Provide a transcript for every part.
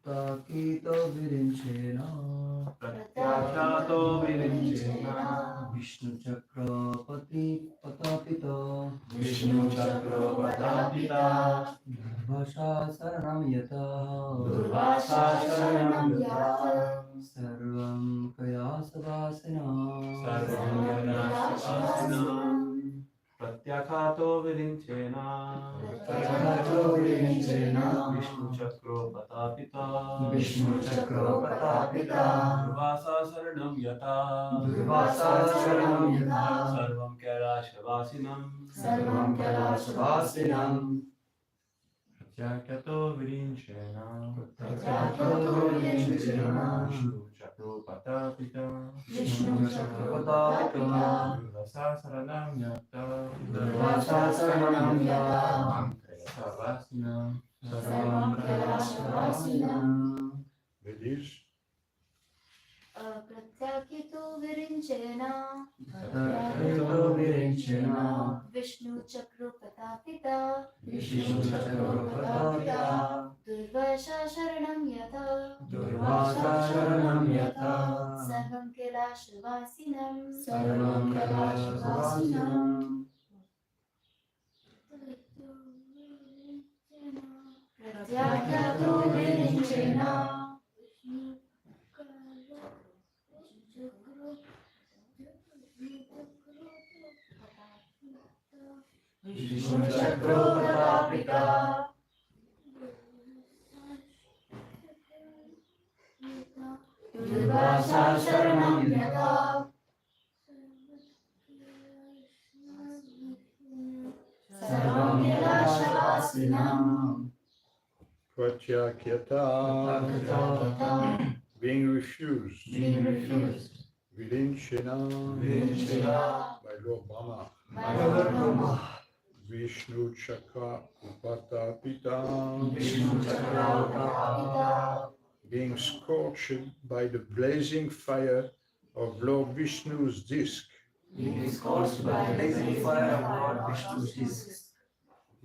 Pratyakito virinchena Vishnu Chakrapati Patapita Durvasha Saranam Yata Sarvam Kayasavasena Pratyakhato virinchena Vishnu Chakro Patapita Durvasa Saranam Yata Sarvam Kailashavasinam Pratyakhato virinchena Vishnu Chakro Patapita Durvasa Saranam Yata Sarvam Kailashavasinam. Vedic. Pratyakito virinchena Vishnu Chakro Patapita Durvasha Sharanam Yata Sarvam Kailashavasinam Pratyakito virinchena Vishnu Chakro Patapita Durvasa Sharanam Yata Sarvam Kailashavasinam. Pratyakhyata, being refused. Virinchena, by Lord Brahma. Vishnu Chakra Upatapita, being scorched by the blazing fire of Lord Vishnu's disk.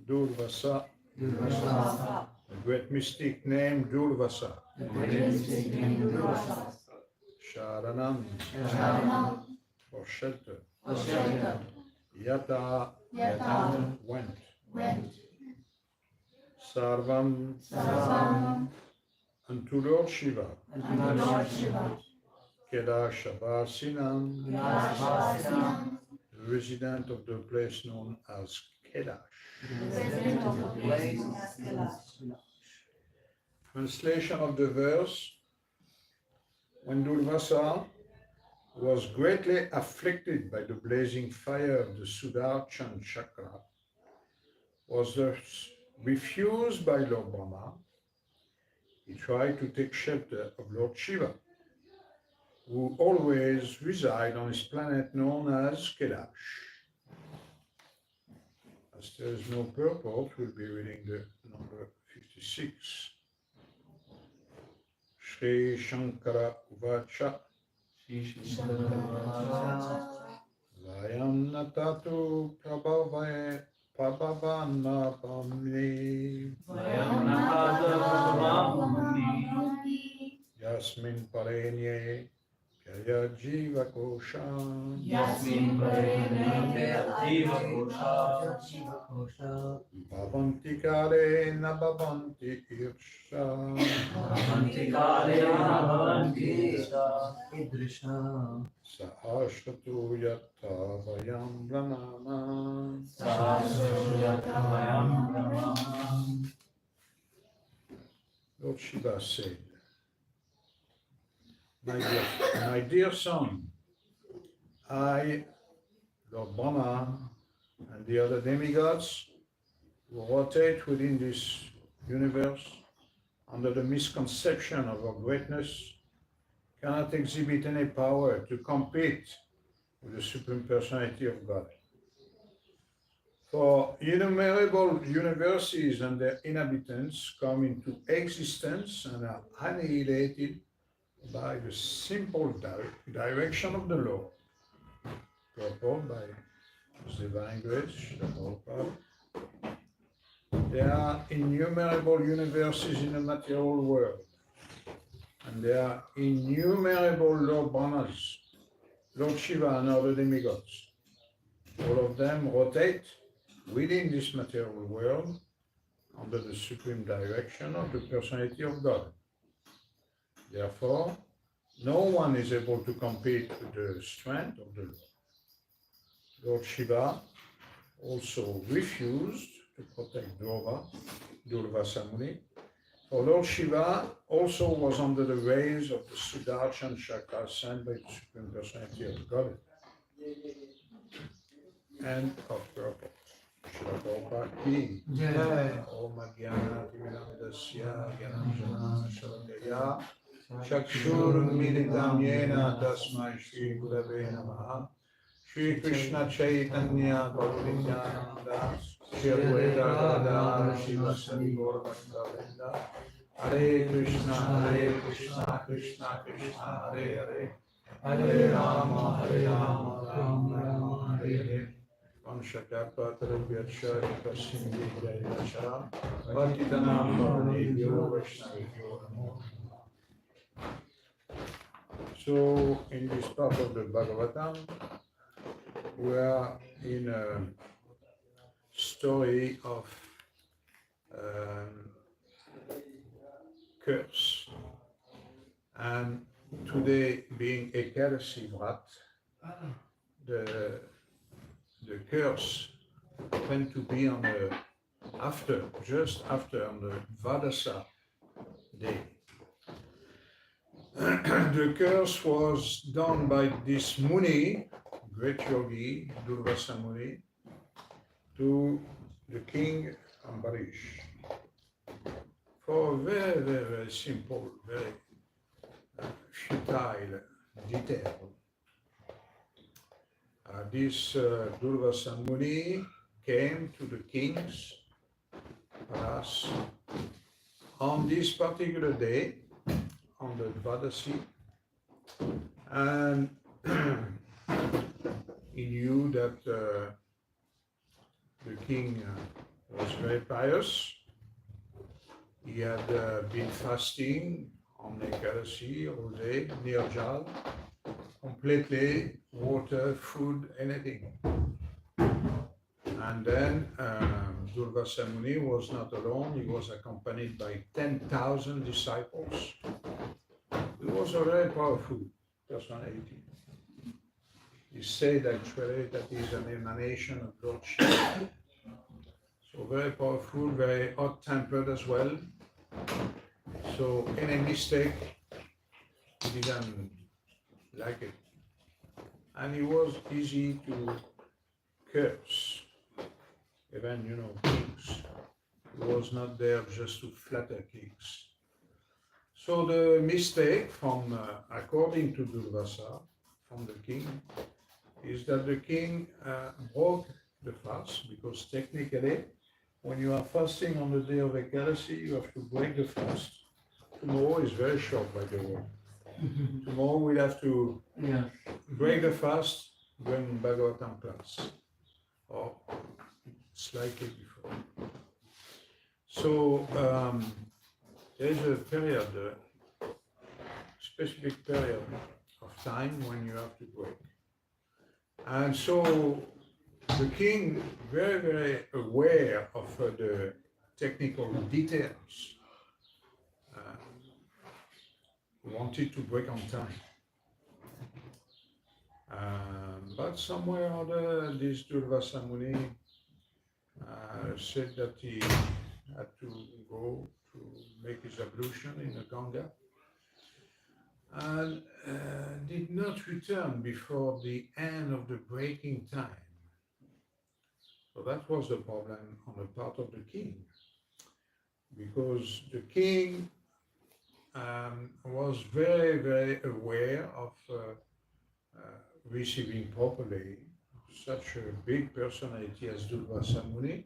Durvasa, a great mystic named Durvasa. Sharanam, for shelter. Yata, went. Sarvam, unto Lord Shiva. Kedashavasinam, resident of the place known as Kedash. Translation of the verse. When Durvasa was greatly afflicted by the blazing fire of the Sudarshan chakra, was thus refused by Lord Brahma, he tried to take shelter of Lord Shiva, who always reside on his planet known as Kailash. As there is no purport, we'll be reading the number 56. Shri Shankara Uvacha Vayam natatu prabhavana pamni Yasmin parenye Kaya jiva kosha Bhavanti kale na bhavanti irsha Sahasratu yatta vayam brahmana Lord Shiva said, my dear son, I, Lord Brahma, and the other demigods who rotate within this universe under the misconception of our greatness cannot exhibit any power to compete with the Supreme Personality of God. For innumerable universes and their inhabitants come into existence and are annihilated by the simple direction of the Lord, purported by His Divine Grace, the Prabhupada. There are innumerable universes in the material world, And there are innumerable Lord Brahmas, Lord Shiva and other demigods. All of them rotate within this material world under the supreme direction of the personality of God. Therefore, no one is able to compete with the strength of the Lord. Lord Shiva also refused to protect Durvasa Muni. For Lord Shiva also was under the rays of the Sudarshan chakra sent by the Supreme Personality of God. End of purport. Shri Prabhupada ki jai. Om Jnana Timirandasya Jnananjana Shalakaya Chakshurmilitam Yena Tasmai Shri Gurave Namaha. Shri Krishna Chaitanya Gaura Nityananda Shri Advaita Gadadhara Shivasari Gaura Bhakta Hare Krishna Krishna Krishna Hare Hare Hare Rama Rama Rama Hare Hare Vanshakapatra Sindhi Jayasha Bhaktitanam Bhavnebhyo Vaishnavibhyo Namo. So, in this part of the Bhagavatam, we are in a story of curse. And today, being Ekadasi Vrat, the curse tend to be on the just after on the Vadasa day. The curse was done by this Muni, great yogi, Durvasa Muni, to the king Ambarish for a very, very, very simple, very futile detail. This Durvasa Muni came to the king's palace on this particular day, on the Dvadasi, and he knew that the king was very pious. He had been fasting on Ekadasi all day, nirjal, completely, water, food, anything. And then Durvasa Muni was not alone, he was accompanied by 10,000 disciples. He was a very powerful personality. He said actually that he is an emanation of Lord Shiva. So very powerful, very hot-tempered as well. So any mistake, he didn't like it. And he was easy to curse, even, kings. He was not there just to flatter kings. So the mistake from, according to Durvasa, from the king, is that the king broke the fast, because technically, when you are fasting on the day of Ekadasi, you have to break the fast. Tomorrow is very short, by the way. Tomorrow we'll have to break the fast during Bhagavatam class, or slightly before. So there's a period, a specific period of time when you have to break. And so the king, very, very aware of the technical details, wanted to break on time. But somewhere or other, this Durvasa Muni said that he had to go to make his ablution in the Ganga, and did not return before the end of the breaking time. So that was the problem on the part of the king, because the king was very, very aware of receiving properly such a big personality as Durvasa Muni,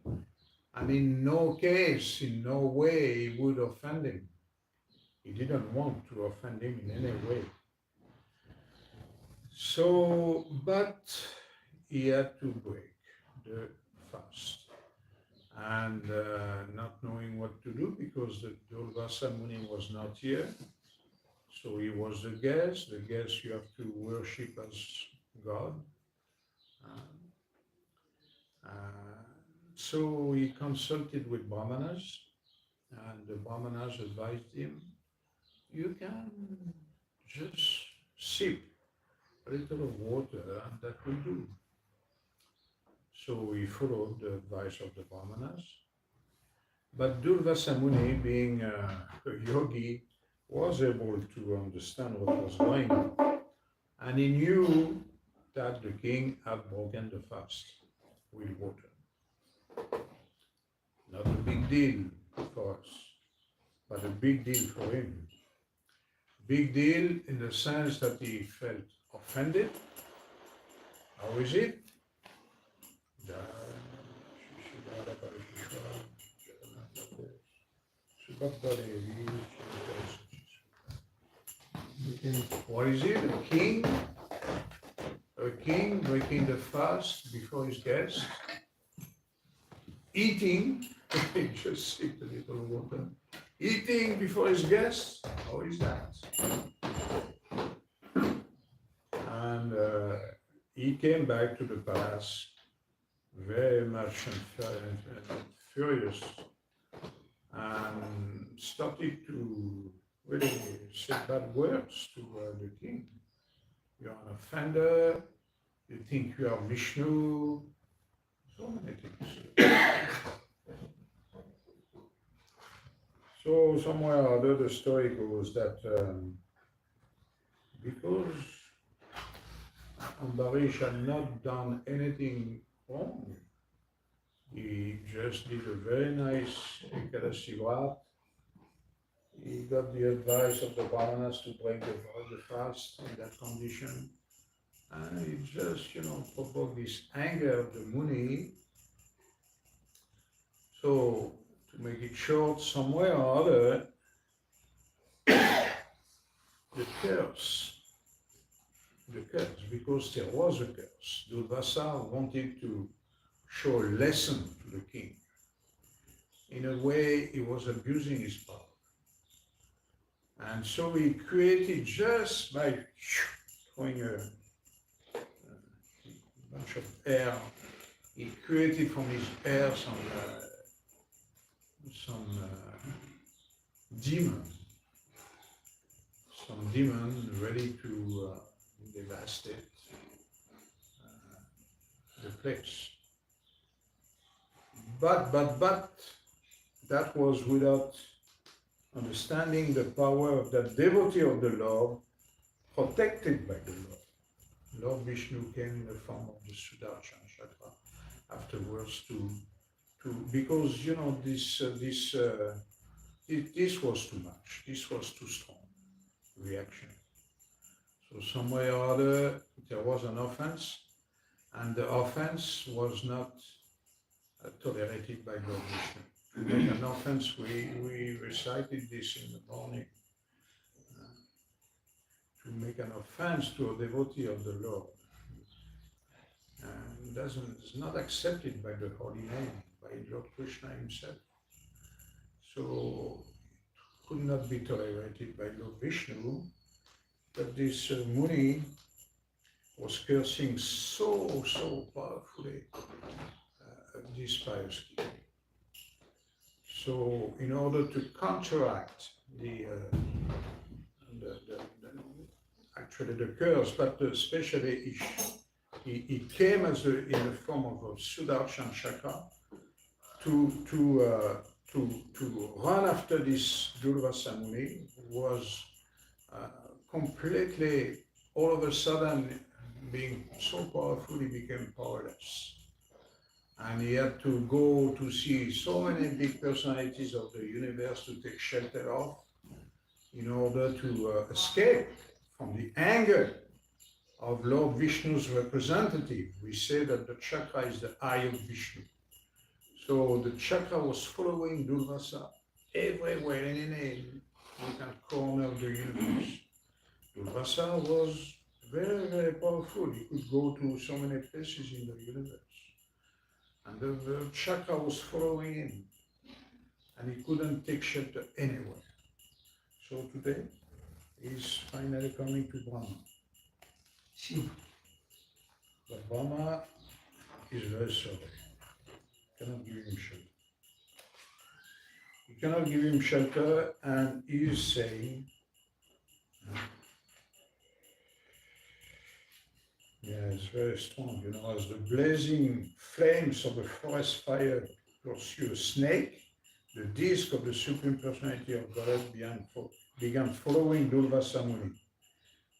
and in no case, in no way, he would offend him. He didn't want to offend him in any way. So, but he had to break the fast. And not knowing what to do, because the Durvasa Muni was not here. So he was the guest. The guest you have to worship as God. So he consulted with Brahmanas, and the Brahmanas advised him, you can just sip a little of water and that will do. So he followed the advice of the Brahmanas. But Durvasa Muni, being a yogi, was able to understand what was going on. And he knew that the king had broken the fast with water. Not a big deal for us, but a big deal for him. Big deal in the sense that he felt offended. How is it? What is it? A king breaking the fast before his guests, eating, just sip a little water, eating before his guests. How is that? And he came back to the palace very much furious and started to really say bad words to the king. You are an offender, you think you are Vishnu, so many things. So somewhere or other the story goes that because Ambarish had not done anything wrong, he just did a very nice Ekadasi Vrat. He got the advice of the Brahmanas to break the fast in that condition. And it just, provoked this anger of the Muni. So, to make it short, somewhere or other, the curse, because there was a curse. Durvasa wanted to show a lesson to the king. In a way, he was abusing his power. And so he created, just by throwing a bunch of air, he created from his air some demon ready to devastate the place. But that was without understanding the power of that devotee of the Lord, protected by the Lord. Lord Vishnu came in the form of the Sudarshan Chakra afterwards because this was too much, this was too strong reaction. So somewhere or other there was an offense, and the offense was not tolerated by Lord Vishnu. To make an offense, we recited this in the morning. To make an offense to a devotee of the Lord is not accepted by the holy name, by Lord Krishna himself. So it could not be tolerated by Lord Vishnu, but this Muni was cursing so powerfully this pious king. So in order to counteract actually the curse, but especially he came in the form of a Sudarshan Chakra to run after this Durvasa Muni, who was completely, all of a sudden, being so powerful, he became powerless. And he had to go to see so many big personalities of the universe to take shelter of, in order to escape from the anger of Lord Vishnu's representative. We say that the chakra is the eye of Vishnu. So the chakra was following Durvasa everywhere, in any corner of the universe. Durvasa was very powerful. He could go to so many places in the universe. And the chakra was following him. And he couldn't take shelter anywhere. So today, is finally coming to Brahma. Shiva. But Brahma is very sorry. Cannot give him shelter. He cannot give him shelter, and he is saying, yeah, it's very strong, you know, as the blazing flames of the forest fire pursue a snake, the disc of the Supreme Personality of Godhead began following Durvasa Muni.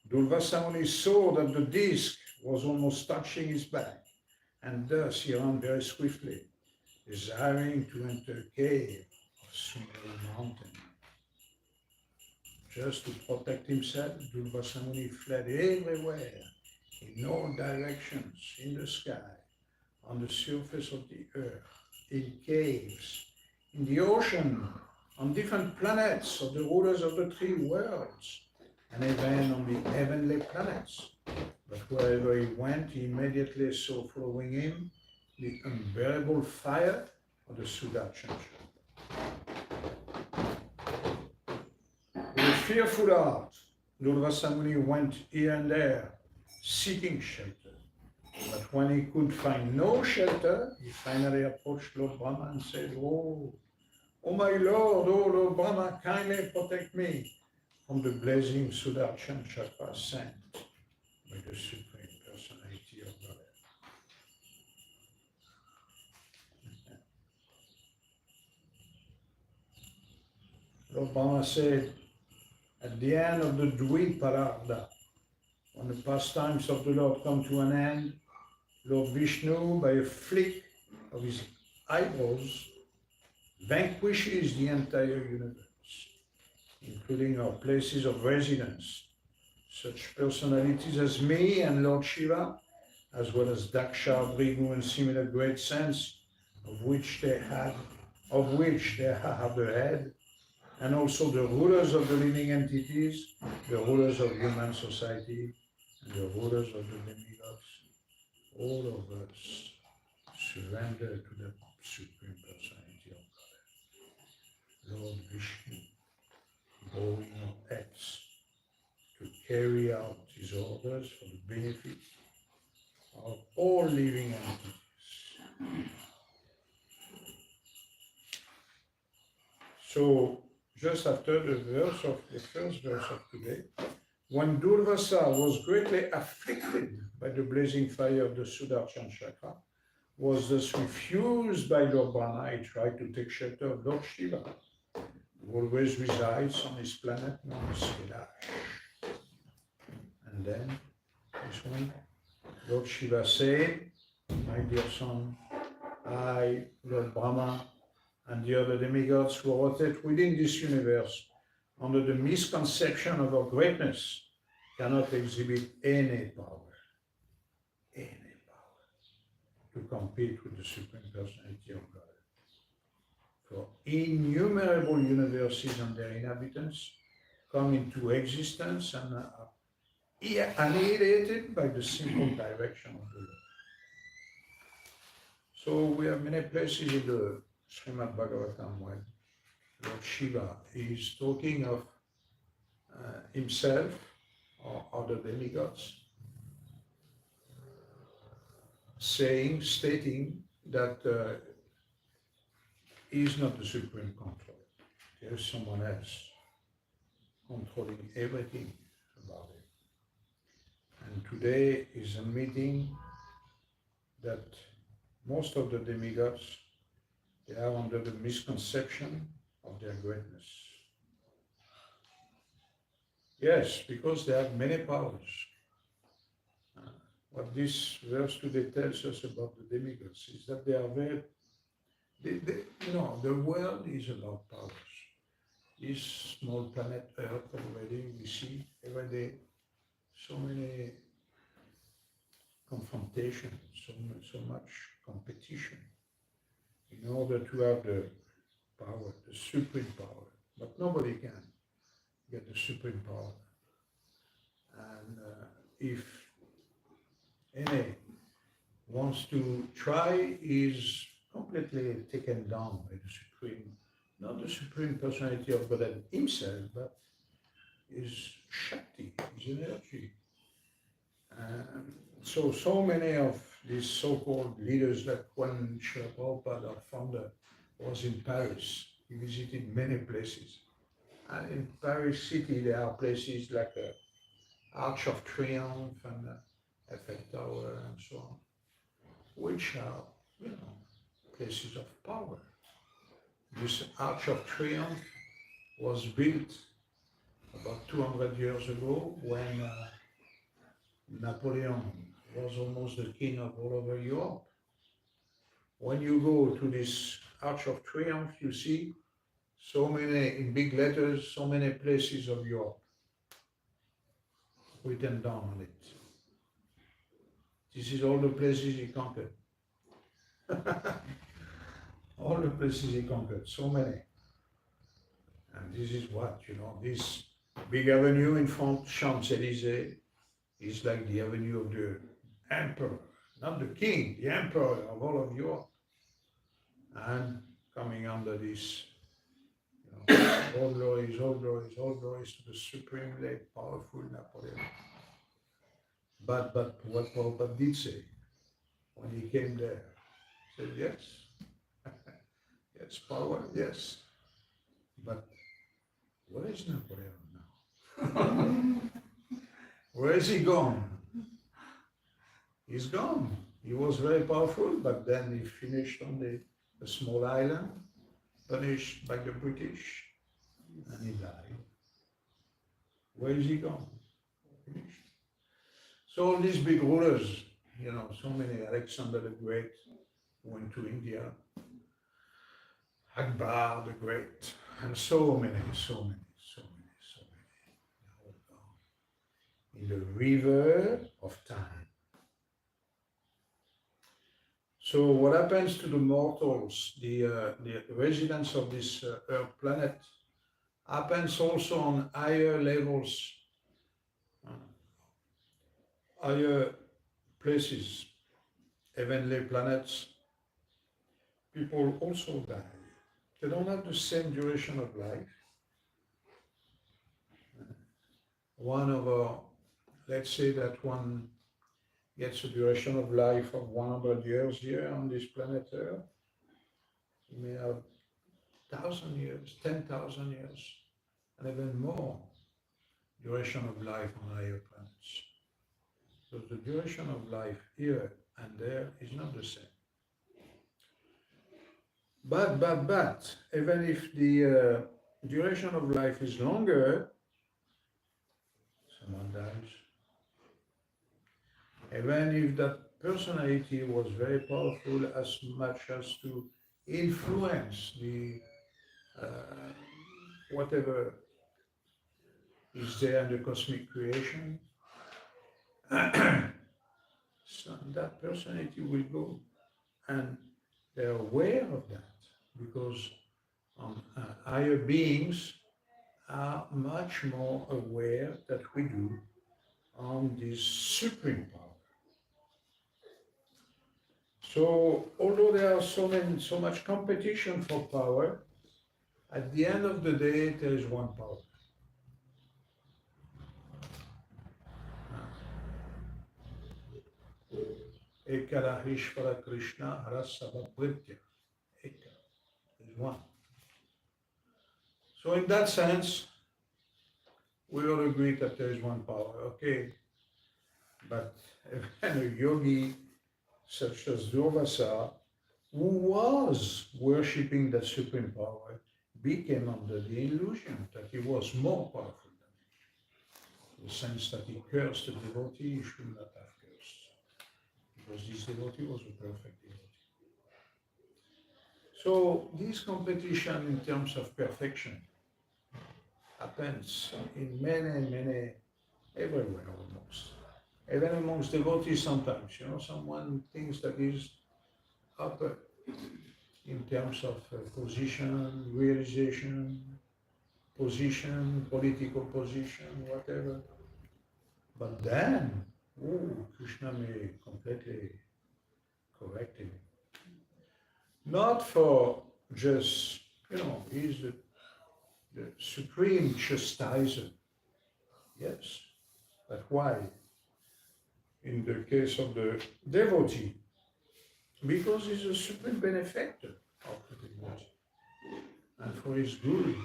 Durvasa Muni saw that the disc was almost touching his back, and thus he ran very swiftly, desiring to enter a cave of Sundar mountain. Just to protect himself, Durvasa Muni fled everywhere, in all directions, in the sky, on the surface of the earth, in caves, in the ocean, on different planets of the rulers of the three worlds, and even on the heavenly planets. But wherever he went, he immediately saw following him the unbearable fire of the Sudarshan. With a fearful heart, Durvasa Muni went here and there, seeking shelter. But when he could find no shelter, he finally approached Lord Brahma and said, Oh my Lord, oh Lord Brahma, kindly protect me from the blazing Sudarshan chakra sent by the Supreme Personality of Godhead. Lord Brahma said, at the end of the Dviparada, when the pastimes of the Lord come to an end, Lord Vishnu, by a flick of his eyebrows, vanquishes the entire universe, including our places of residence. Such personalities as me and Lord Shiva, as well as Daksha, Bhrigu, and similar great saints, of which they have the head, and also the rulers of the living entities, the rulers of human society, and the rulers of the demigods, all of us surrender to the Supreme Personality of God, Lord Vishnu, bowing our heads to carry out his orders for the benefit of all living entities. So, just after the first verse of today, when Durvasa was greatly afflicted by the blazing fire of the Sudarshan chakra, was thus refused by Lord Brahma, he tried to take shelter of Lord Shiva, who always resides on his planet known as Kailash. And then, this one, Lord Shiva said, my dear son, I, Lord Brahma, and the other demigods who rotate within this universe under the misconception of our greatness cannot exhibit any power to compete with the Supreme Personality of God. For innumerable universes and their inhabitants come into existence and are annihilated by the simple direction of the Lord. So we have many places in the Srimad Bhagavatam where Lord Shiva is talking of himself or other demigods, stating that he is not the supreme control. There is someone else controlling everything about it. And today is admitting that most of the demigods, they are under the misconception of their greatness. Yes, because they have many powers. What this verse today tells us about the demigods is that they are very, the world is about powers. This small planet Earth already, we see every day so many confrontations, so much competition in order to have the power, the supreme power. But nobody can get the supreme power. And if any wants to try, is completely taken down by the supreme, not the Supreme Personality of God himself, but is Shakti, is energy. So many of these so-called leaders, like when Srila Prabhupada, our founder, was in Paris, he visited many places. And in Paris city, there are places like Arch of Triumph and Eiffel Tower and so on, which are, places of power. This Arch of Triumph was built about 200 years ago when Napoleon was almost the king of all over Europe. When you go to this Arch of Triumph, you see so many, in big letters, so many places of Europe written down on it. This is all the places he conquered. All the places he conquered, so many. And this is what, this big avenue in front, Champs-Élysées, is like the avenue of the emperor, not the king, the emperor of all of Europe. And coming under this, all glories, all glories, all glories to the supremely powerful Napoleon. But what Prabhupada did say when he came there, he said, yes, yes, power, yes. But where is Napoleon now? Where is he gone? He's gone. He was very powerful, but then he finished on a small island, punished by the British, and he died. Where is he gone? Finished. So all these big rulers, so many, Alexander the Great went to India, Akbar the Great, and so many, in the river of time. So what happens to the mortals, the residents of this Earth planet, happens also on higher levels, higher places, heavenly planets. People also die. They don't have the same duration of life. Let's say that one gets a duration of life of 100 years here on this planet Earth. He may have 1,000 years, 10,000 years, and even more duration of life on higher planets. So the duration of life here and there is not the same. But, even if the duration of life is longer, someone dies. Even if that personality was very powerful as much as to influence the whatever is there in the cosmic creation, so that personality will go, and they're aware of that because higher beings are much more aware that we do on this supreme power. So although there are so much competition for power, at the end of the day there is one power. Radha Krishna Bhritya. Eka is one. So in that sense, we all agree that there is one power, okay? But a yogi such as Durvasa, who was worshipping that supreme power, became under the illusion that he was more powerful than him. In the sense that he cursed the devotee, he should not have cursed, because this devotee was a perfect devotee. So this competition in terms of perfection happens in many, everywhere almost. Even amongst devotees sometimes, someone thinks that he's upper in terms of position, realization, position, political position, whatever. But then, Krishna may completely correct him. Not for just, he's the supreme chastiser. Yes. But why? In the case of the devotee, because he's a supreme benefactor of the devotee. And for his good,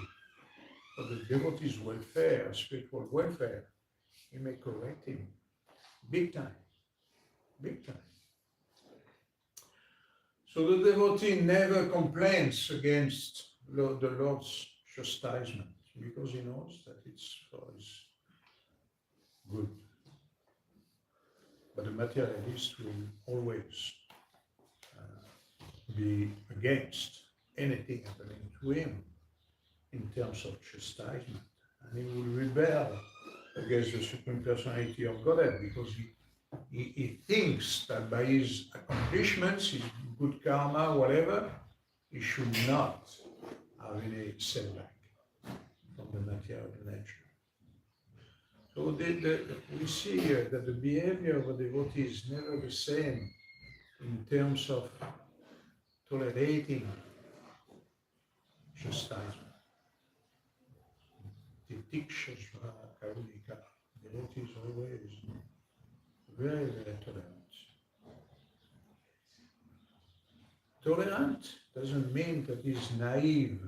for the devotee's welfare, spiritual welfare, he may correct him big time, big time. So the devotee never complains against the Lord's chastisement because he knows that it's for his good. But the materialist will always be against anything happening to him in terms of chastisement. And he will rebel against the Supreme Personality of Godhead because he thinks that by his accomplishments, his good karma, whatever, he should not have any setback from the material nature. So we see here that the behavior of a devotee is never the same in terms of tolerating chastisement. Titikshasva karulika. Devotee is always very, very tolerant. Tolerant doesn't mean that he's naive.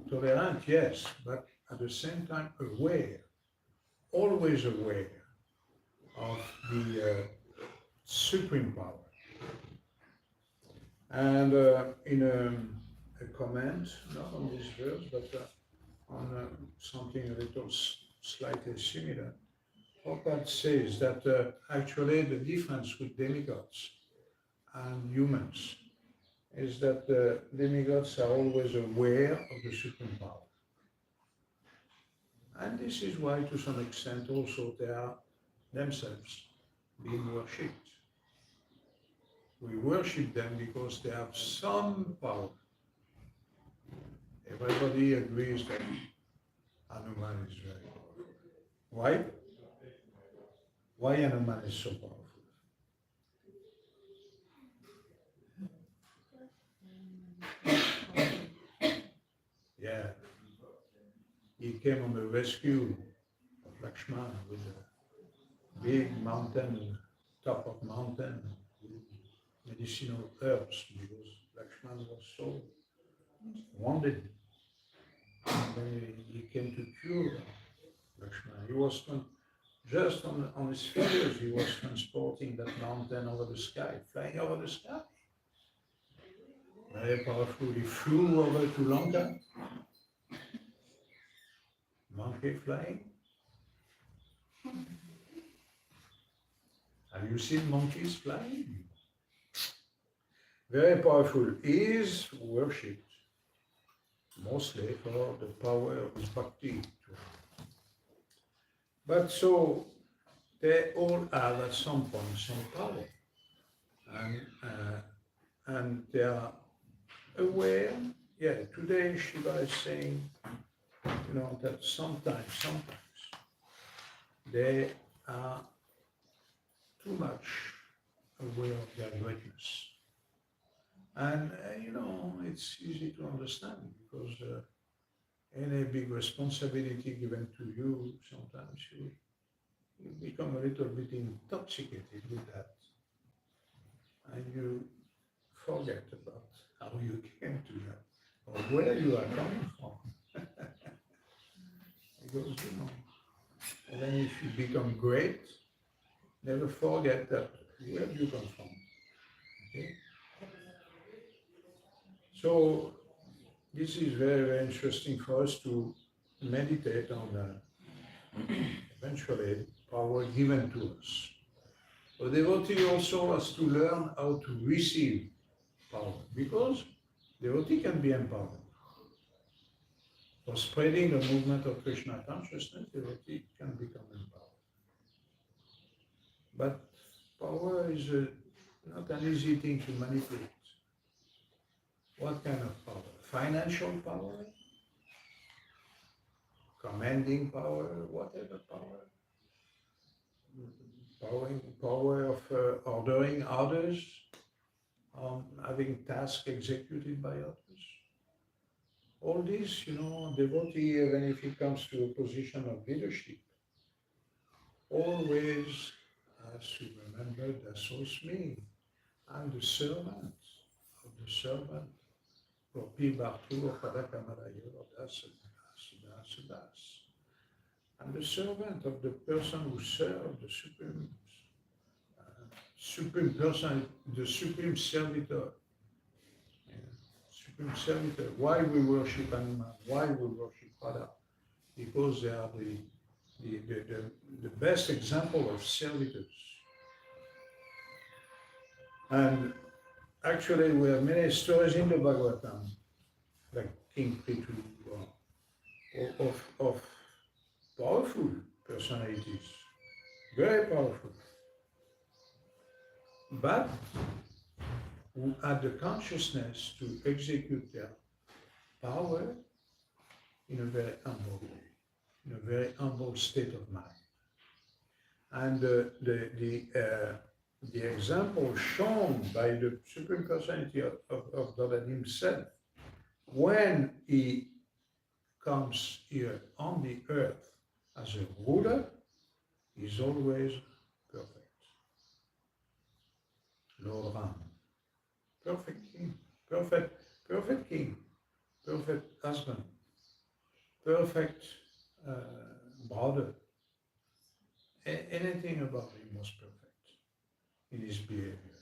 Tolerant, yes, but at the same time aware, always aware of the supreme power. And in a comment, not on this verse, but on something a little slightly similar, Prabhupada says that actually the difference with demigods and humans is that demigods are always aware of the supreme power. And this is why, to some extent, also they are themselves being worshipped. We worship them because they have some power. Everybody agrees that Hanuman is very powerful. Why? Why Hanuman is so powerful? Yeah. He came on the rescue of Lakshmana with a big mountain, top of mountain, with medicinal herbs, because Lakshmana was so wounded. And then he came to cure Lakshmana. He was just on his fingers, he was transporting that mountain over the sky, flying over the sky. Very powerful. He flew over to Lanka. Monkey flying. Have you seen monkeys flying? Very powerful. He is worshipped mostly for the power of his bhakti. But so they all have at some point some power, and they are aware. Yeah, today Shiva is saying, that sometimes they are too much aware of their greatness. And, it's easy to understand because any big responsibility given to you, sometimes you become a little bit intoxicated with that. And you forget about how you came to that or where you are coming from. Because, and then if you become great, never forget that where you come from. Okay? So this is very, very interesting for us to meditate on eventually power given to us. The devotee also has to learn how to receive power, because devotee can be empowered. For spreading the movement of Krishna consciousness, devotee can become empowered. But power is not an easy thing to manipulate. What kind of power? Financial power? Commanding power? Whatever power? Power of ordering others? Having tasks executed by others? All this, devotee, even if he comes to a position of leadership, always has to remember that so is me. I'm the servant of the servant. I'm the servant of the person who serves the supreme person, the supreme servitor. Supreme servitor. Why we worship Hanuman? Why we worship Radha? Because they are the best example of servitors. And actually, we have many stories in the Bhagavatam, like King Prithu, of powerful personalities, very powerful, but who had the consciousness to execute their power in a very humble way, in a very humble state of mind. And the example shown by the Supreme Personality of God himself, when he comes here on the earth as a ruler, is always perfect. Lord Ram, perfect king, perfect king, perfect husband, perfect brother. Anything about him was perfect in his behavior,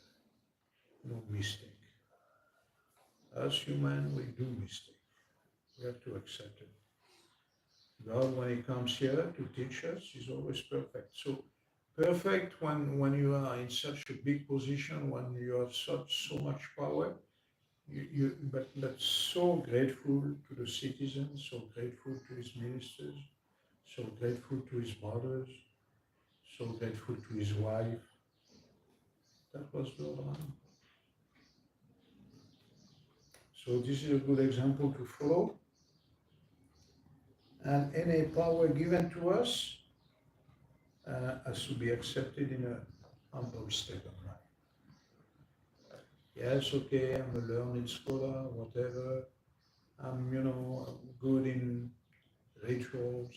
no mistake. As human, we do mistake. We have to accept it. God, when he comes here to teach us, is always perfect. So perfect when you are in such a big position, when you have so much power, but so grateful to the citizens, so grateful to his ministers, so grateful to his brothers, so grateful to his wife. That was Lord Ram. So this is a good example to follow. And any power given to us has to be accepted in a humble state of mind. Yes, okay, I'm a learned scholar, whatever. I'm, good in rituals.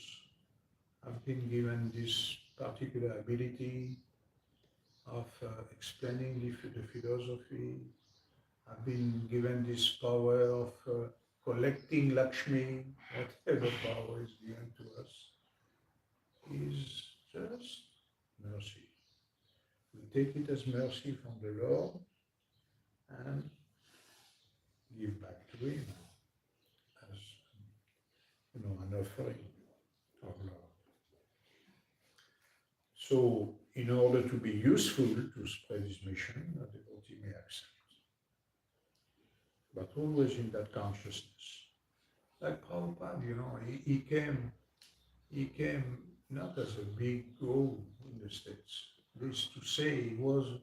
I've been given this particular ability of explaining the philosophy. I've been given this power of collecting Lakshmi, whatever power is given to us, is just mercy. We take it as mercy from the Lord and give back to him as an offering of love. So in order to be useful to spread his mission, a devotee may accept. But always in that consciousness. Like Prabhupada, he came not as a big goal in the States. This to say he was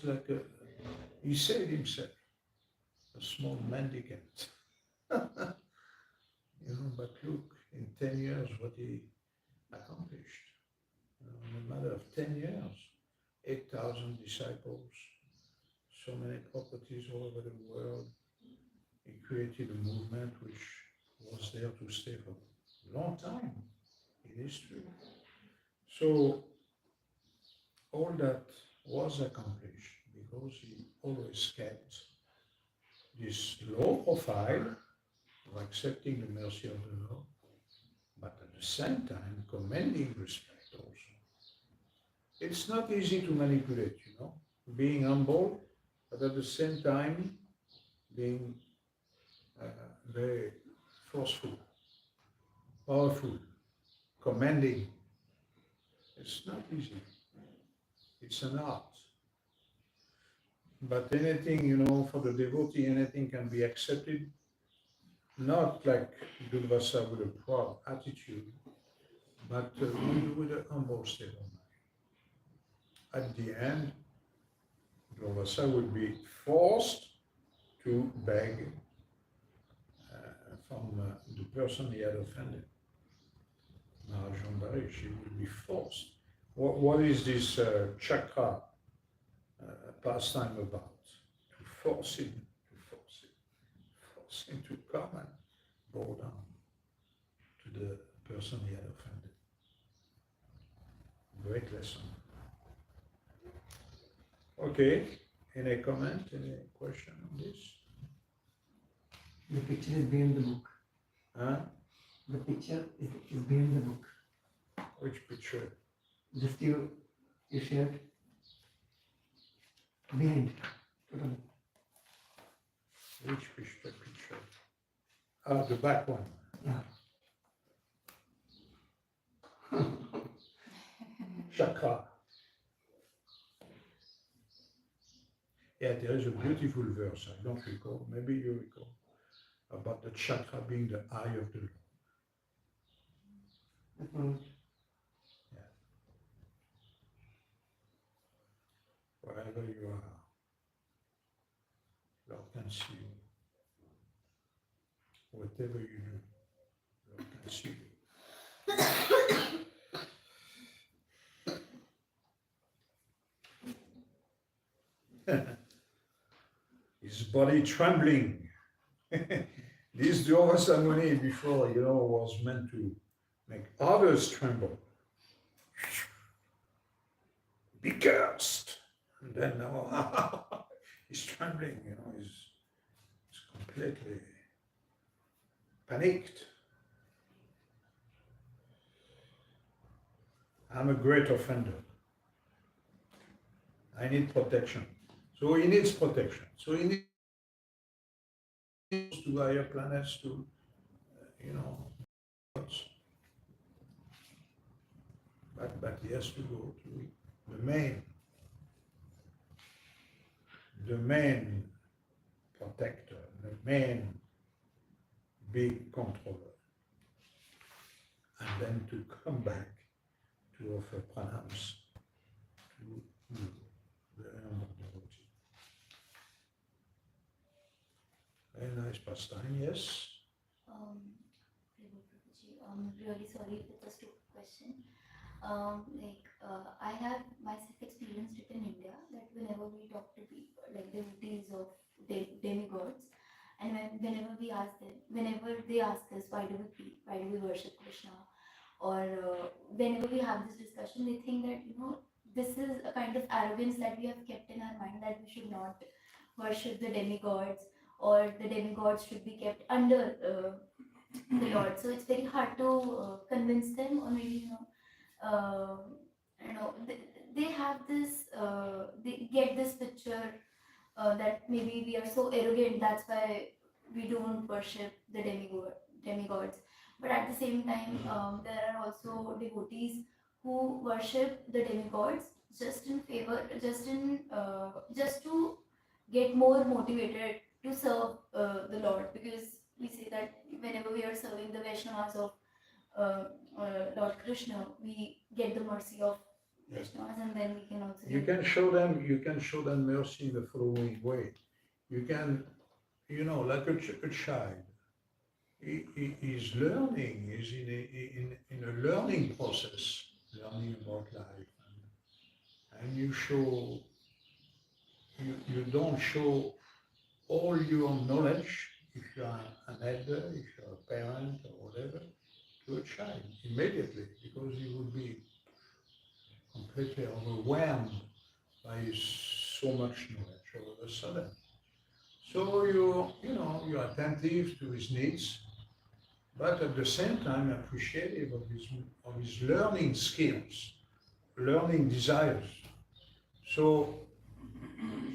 like he said himself, a small mendicant. But look, in 10 years what he accomplished. In a matter of 10 years, 8,000 disciples, so many properties all over the world. He created a movement which was there to stay for a long time in history. So all that was accomplished because he always kept this low profile of accepting the mercy of the Lord, but at the same time commanding respect also. It's not easy to manipulate, being humble, but at the same time being very forceful, powerful, commanding. It's not easy. It's an art. But anything, for the devotee, anything can be accepted, not like Durvasa with a proud attitude, but with a humble state of mind. At the end, Durvasa will be forced to beg from the person he had offended. She will be forced. What is this chakra pastime about? To force him, seem to come and bow down to the person he had offended. Great lesson. Okay, any comment, any question on this? The picture is behind the book. Huh? The picture is behind the book. Which picture? Just you shared behind. Totally. Which picture? Ah, the back one. Yeah. Chakra. Yeah, there is a beautiful verse, I don't recall, maybe you recall, about the chakra being the eye of the Lord. That one. Wherever you are, Lord can see you. Whatever you do, Lord can see you. His body trembling. This yoga ceremony before, was meant to make others tremble. Be cursed. And then now he's trembling, he's completely panicked. I'm a great offender. I need protection. So he needs protection. So he needs to higher planets to, but he has to go to the main protector, the main big controller, and then to come back to offer pranams to the end of the devotee. Very nice pastime, yes? I'm really sorry for the stupid question. I have myself experienced it in India that whenever we talk to people, like devotees of demigods, and whenever they ask us why do we worship Krishna, or whenever we have this discussion, they think that this is a kind of arrogance that we have kept in our mind, that we should not worship the demigods, or the demigods should be kept under the Lord. So it's very hard to convince them, or maybe they have this, they get this picture that maybe we are so arrogant, that's why we don't worship the demigods. But at the same time, there are also devotees who worship the demigods just to get more motivated to serve the Lord, because we say that whenever we are serving the Vaishnavas of Lord Krishna, we get the mercy of Vaishnavas, and then we can also. You can show them mercy in the following way. You can, like a child, he is learning, he's in a learning process, learning about life, and you don't show all your knowledge, if you are an elder, if you are a parent or whatever, to a child immediately, because he would be completely overwhelmed by so much knowledge all of a sudden. So you're attentive to his needs, but at the same time appreciative of his learning skills, learning desires. So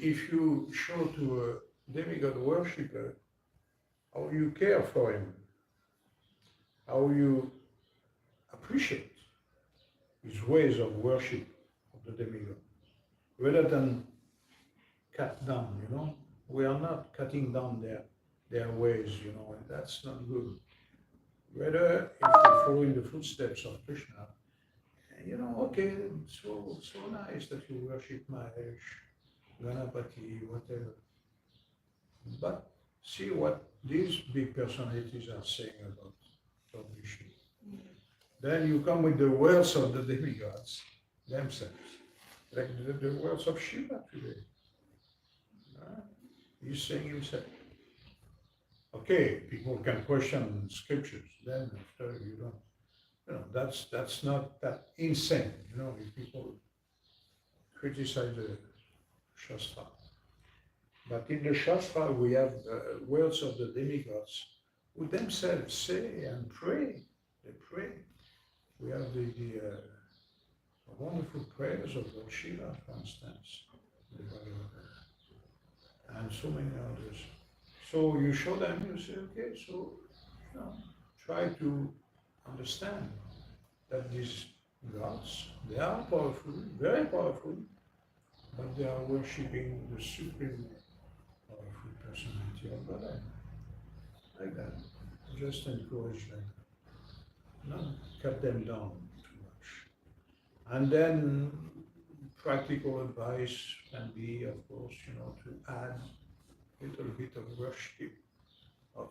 if you show to a demigod worshipper how you care for him, how you appreciate his ways of worship of the demigod, rather than cut down, we are not cutting down their ways, and that's not good. Rather, if we follow in the footsteps of Krishna, okay, so nice that you worship Mahesh, Ganapati, whatever. But see what these big personalities are saying about Vishnu. Then you come with the words of the demigods themselves, like the words of Shiva today. He's saying himself. Okay, people can question scriptures. Then after you don't, that's not that insane. If people criticize the Shastra. But in the Shastra, we have the words of the demigods who themselves say and pray. They pray. We have the wonderful prayers of Lord Shiva, for instance, the Bhagavatam, and so many others. So you show them, you say, okay, so try to understand that these gods, they are powerful, very powerful, but they are worshipping the supreme powerful personality of God. Like that. Just encourage them. Not cut them down too much. And then practical advice can be, of course, to add a little bit of worship of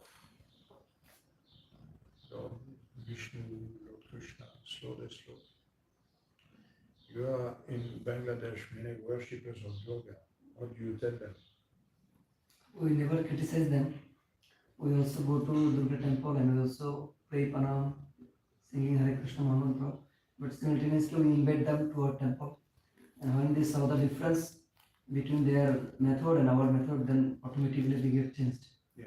Lord Vishnu, Lord Krishna, slowly. You are in Bangladesh, many worshippers of yoga. What do you tell them? We never criticize them. We also go to Durga temple and we also pray Pranam, singing Hare Krishna mantra. But simultaneously we invite them to our temple. And when they saw the difference between their method and our method, then automatically they get changed. Yeah.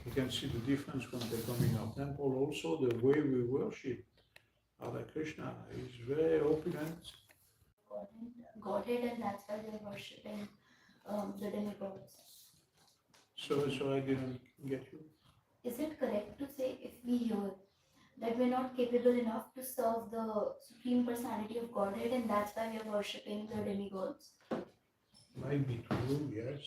You can see the difference when they come in our temple. Also, the way we worship Radha Krishna is very opulent. Godhead, and that's why they're worshipping the demigods. So I didn't get you. Is it correct to say, if we hear that we're not capable enough to serve the Supreme Personality of Godhead, and that's why we're worshipping the demigods? Might be true, yes.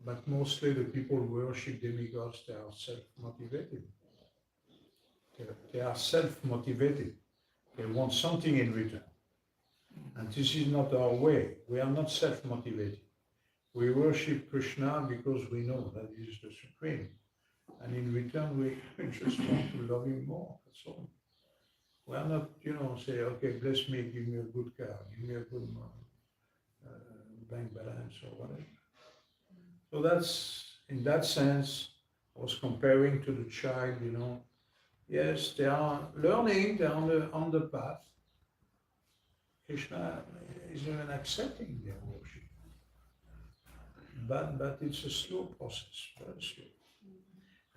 But mostly the people who worship demigods, they are self-motivated. They are self-motivated. They want something in return. And this is not our way. We are not self-motivated. We worship Krishna because we know that he is the Supreme. And in return, we just want to love him more. That's all. We are not, say, okay, bless me, give me a good car, give me a good bank balance or whatever. So that's, in that sense, I was comparing to the child, Yes, they are learning, they are on the path. Krishna is even accepting their worship. But it's a slow process, very slow.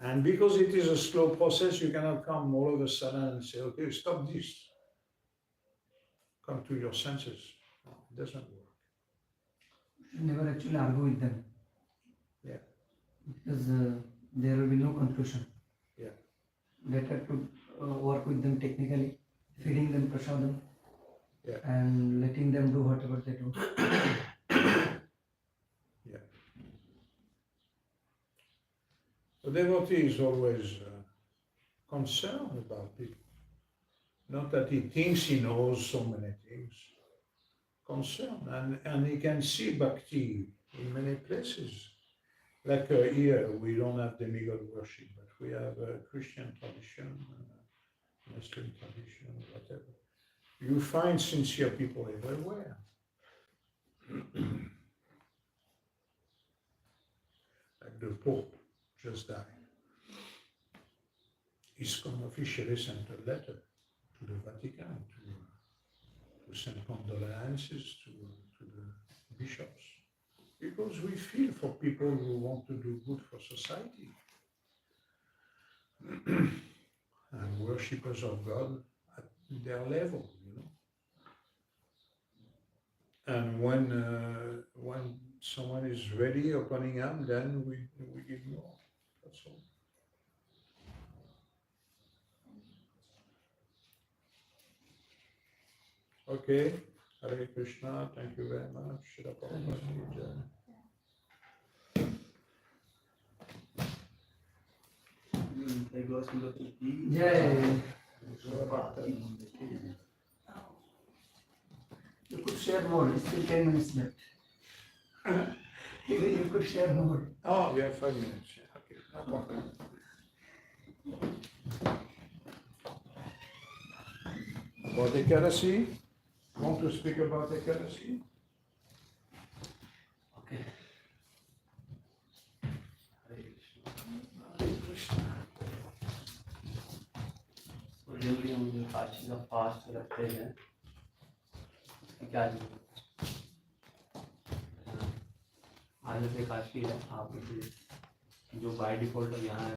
And because it is a slow process, you cannot come all of a sudden and say, okay, stop this. Come to your senses. No, it doesn't work. You should never actually argue with them. Yeah. Because there will be no conclusion. Yeah. Better to work with them technically, feeding them prasadam, Yeah. and letting them do whatever they do. Yeah. The devotee is always concerned about it. Not that he thinks he knows so many things. Concerned. And he can see bhakti in many places. Like here, we don't have demigod worship, but we have a Christian tradition, Muslim tradition, whatever. You find sincere people everywhere. Like the Pope just died. ISKCON officially sent a letter to the Vatican to send condolences to the bishops. Because we feel for people who want to do good for society. And worshippers of God at their level, And when someone is ready opening up, then we give more. That's all. Okay. Hare Krishna. Thank you very much. Nitai Gaura Sundar ki Jai. jai. You could share more. It's still 10 minutes left. You could share more. Oh, we have 5 minutes. Okay, no problem. About the Ekadasi, want to speak about Ekadasi? Okay. Hare Krishna. Hare Krishna. तो generally हम जो काशी का fast रखते हैं उसकी क्या जरूरत है? आगे से काशी है आप जो बाय डिफॉल्ट यहाँ